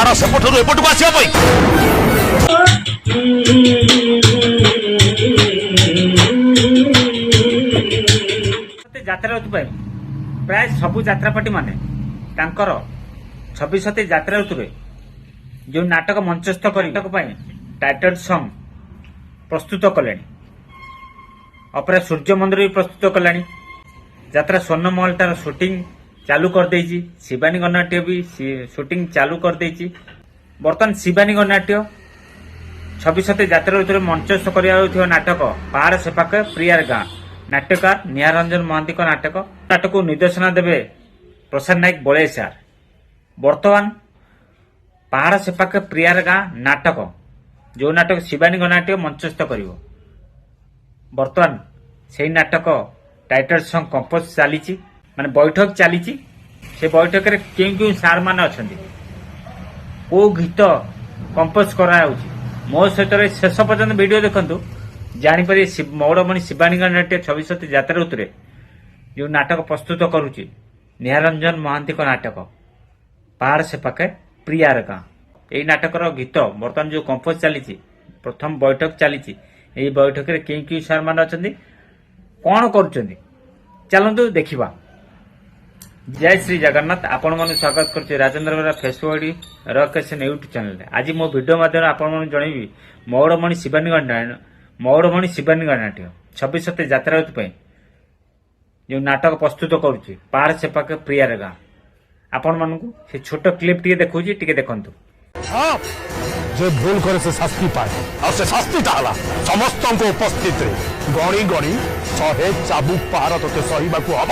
ପାହାଡ଼ ସେପଟରୁ ଏପଟକୁ ଆସିବା ପାଇଁ। ଯାତ୍ରା ଋତୁ ପ୍ରାୟ ସବୁ ଯାତ୍ରାପାଟି ମାନେ ତାଙ୍କର 26 ଯାତ୍ରା ଋତୁରେ ଯେଉଁ ନାଟକ ମଞ୍ଚସ୍ଥ କରି ଟାଇଟଲ ସଙ୍ଗ ପ୍ରସ୍ତୁତ କଲେଣି। ଅପେରା ସୂର୍ଯ୍ୟ ମନ୍ଦିର ବି ପ୍ରସ୍ତୁତ କଲାଣି। ଯାତ୍ରା ସ୍ୱର୍ଣ୍ଣମହଲଟାର ସୁଟିଂ ଚାଲୁ କରିଦେଇଛି। ଶିବାନୀ ଗଣନାଟ୍ୟ ବି ସୁଟିଂ ଚାଲୁ କରିଦେଇଛି। ବର୍ତ୍ତମାନ ଶିବାନୀ ଗଣନାଟ୍ୟ 26 ଯାତ୍ରା ଋତୁରେ ମଞ୍ଚସ୍ଥ କରିବାକୁ ଥିବା ନାଟକ ପାହାଡ଼ ସେପାଖ ପ୍ରିୟାର ଗାଁ। ନାଟ୍ୟକାର ନିହାରଞ୍ଜନ ମହାନ୍ତିଙ୍କ ନାଟକକୁ ନିର୍ଦ୍ଦେଶନା ଦେବେ ପ୍ରସାଦ ନାୟକ ବଳେଇ ସାର୍। ବର୍ତ୍ତମାନ ପାହାଡ଼ ସେପାଖ ପ୍ରିୟାର ଗାଁ ନାଟକ, ଯେଉଁ ନାଟକ ଶିବାନୀ ଗଣନାଟ୍ୟ ମଞ୍ଚସ୍ଥ କରିବ, ବର୍ତ୍ତମାନ ସେହି ନାଟକ ଟାଇଟଲ ସଙ୍ଗ କମ୍ପୋଜ ଚାଲିଛି, ମାନେ ବୈଠକ ଚାଲିଛି। ସେ ବୈଠକରେ କେଉଁ କେଉଁ ସାର୍ ମାନେ ଅଛନ୍ତି, କୋଉ ଗୀତ କମ୍ପୋଜ କରାଯାଉଛି, ମୋ ସହିତ ଶେଷ ପର୍ଯ୍ୟନ୍ତ ଭିଡ଼ିଓ ଦେଖନ୍ତୁ, ଜାଣିପାରିବେ ମୌଡ଼ମଣି ଶିବାନୀ ଗଣନାଟ୍ୟ 26 ଯାତ୍ରା ଋତୁରେ ଯେଉଁ ନାଟକ ପ୍ରସ୍ତୁତ କରୁଛି ନିହାରଞ୍ଜନ ମହାନ୍ତିଙ୍କ ନାଟକ ପାହାଡ଼ ସେପାଖେ ପ୍ରିୟାର ଗାଁ। ଏହି ନାଟକର ଗୀତ ବର୍ତ୍ତମାନ ଯେଉଁ କମ୍ପୋଜ ଚାଲିଛି, ପ୍ରଥମ ବୈଠକ ଚାଲିଛି। ଏହି ବୈଠକରେ କେଉଁ କେଉଁ ସାର୍ ମାନେ ଅଛନ୍ତି, କ'ଣ କରୁଛନ୍ତି, ଚାଲନ୍ତୁ ଦେଖିବା। ଜୟ ଶ୍ରୀ ଜଗନ୍ନାଥ। ଆପଣମାନଙ୍କୁ ସ୍ୱାଗତ କରୁଛି ରାଜେନ୍ଦ୍ର ବେହେରା ଫେସବୁକ୍ ଆଇଡି ରକେଶନ ୟୁଟ୍ୟୁବ ଚ୍ୟାନେଲରେ। ଆଜି ମୋ ଭିଡ଼ିଓ ମାଧ୍ୟମରେ ଆପଣମାନଙ୍କୁ ଜଣାଇବି ମୌଡ଼ମଣି ଶିବାନୀ ଗଣନାଟ୍ୟ 26 ଯାତ୍ରା ଋତୁ ପାଇଁ ଯେଉଁ ନାଟକ ପ୍ରସ୍ତୁତ କରୁଛି ପାହାଡ଼ ସେପାଖ ପ୍ରିୟାର ଗାଁ। ଆପଣମାନଙ୍କୁ ସେ ଛୋଟ କ୍ଲିପ୍ ଟିକେ ଦେଖାଉଛି, ଟିକେ ଦେଖନ୍ତୁ। ଯେ ଭୁଲ କରେ ସେ ଶାସ୍ତି ପାଏ, ଆଉ ସେ ଶାସ୍ତିଟା ହେଲା ସମସ୍ତଙ୍କ ଉପସ୍ଥିତିରେ ଗଣି ଗଣି 100 ଚାବୁକ ପାହାର ତୋତେ ସହିବାକୁ ହବ।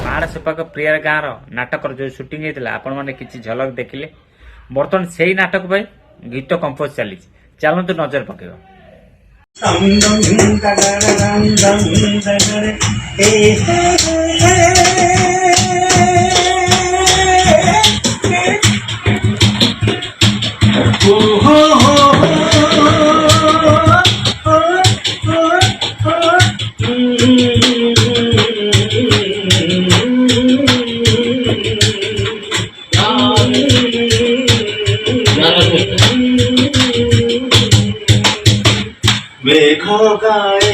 ପାହାଡ଼ ସେପାଖ ପ୍ରିୟାର ଗାଁର ନାଟକର ଯେଉଁ ସୁଟିଂ ହେଇଥିଲା ଆପଣମାନେ କିଛି ଝଲକ ଦେଖିଲେ। ବର୍ତ୍ତମାନ ସେଇ ନାଟକ ପାଇଁ ଗୀତ କମ୍ପୋଜ ଚାଲିଛି, ଚାଲନ୍ତୁ ନଜର ପକେଇବା। मेघो गाए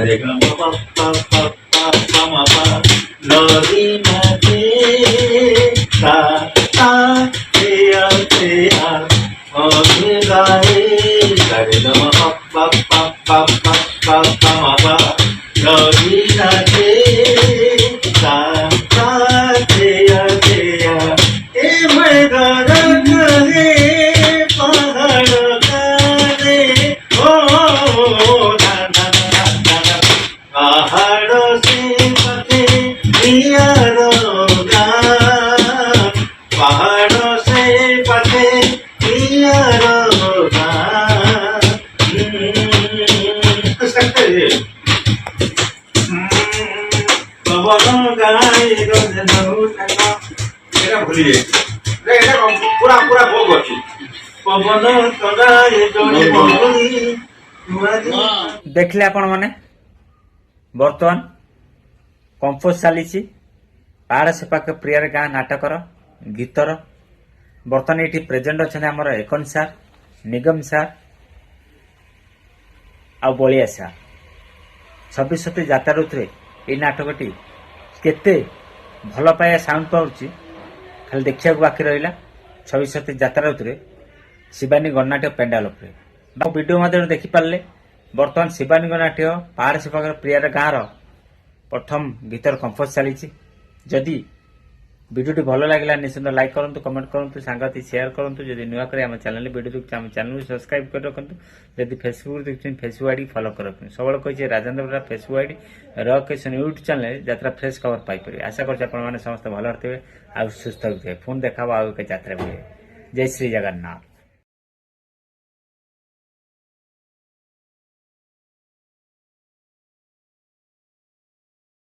रे ग म प प प प म प नदी नदी ता ता तेया तेया मेघो गाए रे ग म प प प प प प म प नदी नदी ता ता तेया तेया ए मेघो गाए ଦେଖିଲେ ଆପଣ ମାନେ ବର୍ତ୍ତମାନ କମ୍ପୋଜ ଚାଲିଛି ପାହାଡ଼ ସେପାଖ ପ୍ରିୟାର ଗାଁ ନାଟକର ଗୀତର। ବର୍ତ୍ତମାନ ଏଠି ପ୍ରେଜେଣ୍ଟ ଅଛନ୍ତି ଆମର ଏକନ ସାର୍, ନିଗମ ସାର୍ ଆଉ ବଳିଆ ସାର୍। 26 ଯାତ୍ରା ଋତୁରେ ଏହି ନାଟକଟି କେତେ ଭଲ ପାଇବା ସାଉଣ୍ଡ ପାଉଛି ଖାଲି ଦେଖିବାକୁ ବାକି ରହିଲା। 26 ଯାତ୍ରା ଋତୁରେ ଶିବାନୀ ଗଣନାଟ୍ୟ ପେଣ୍ଡାଲ ଉପରେ ଭିଡ଼ିଓ ମାଧ୍ୟମରେ ଦେଖିପାରିଲେ। ବର୍ତ୍ତମାନ ଶିବାନୀ ଗଣନାଟ୍ୟ ପାହାଡ଼ ସେପାଖ ପ୍ରିୟାର ଗାଁର ପ୍ରଥମ ଗୀତର କମ୍ପୋଜ ଚାଲିଛି। ଯଦି ଭିଡ଼ିଓଟି ଭଲ ଲାଗିଲା ନିଶ୍ଚିତ ଲାଇକ୍ କରନ୍ତୁ, କମେଣ୍ଟ କରନ୍ତୁ, ସାଙ୍ଗସାଥୀ ସେୟାର କରନ୍ତୁ। ଯଦି ନୂଆ କରି ଆମ ଚ୍ୟାନେଲରେ ଭିଡ଼ିଓ ଦେଖୁଛନ୍ତି ଆମ ଚ୍ୟାନେଲକୁ ସବସ୍କ୍ରାଇବ୍ କରି ରଖନ୍ତୁ। ଯଦି ଫେସବୁକ୍ ଦେଖୁଛନ୍ତି ଫେସବୁକ୍ ଆଇଡି ଫଲୋ କରି ରଖନ୍ତୁ। ସବୁବେଳେ କହିଛି ରାଜେନ୍ଦ୍ର ବେହେରା ଫେସବୁକ୍ ଆଇଡି ରକେଶନ ୟୁଟ୍ୟୁବ ଚ୍ୟାନେଲରେ ଯାତ୍ରା ଫ୍ରେଶ୍ ଖବର ପାଇପାରିବେ। ଆଶା କରୁଛି ଆପଣମାନେ ସମସ୍ତେ ଭଲରେ ଥିବେ ଆଉ ସୁସ୍ଥ ଥିବେ। ପୁଣି ଦେଖା ହବ ଆଉ ଏକ ଯାତ୍ରା ଭିଡ଼ିଓ। ଜୟ ଶ୍ରୀ ଜଗନ୍ନାଥ।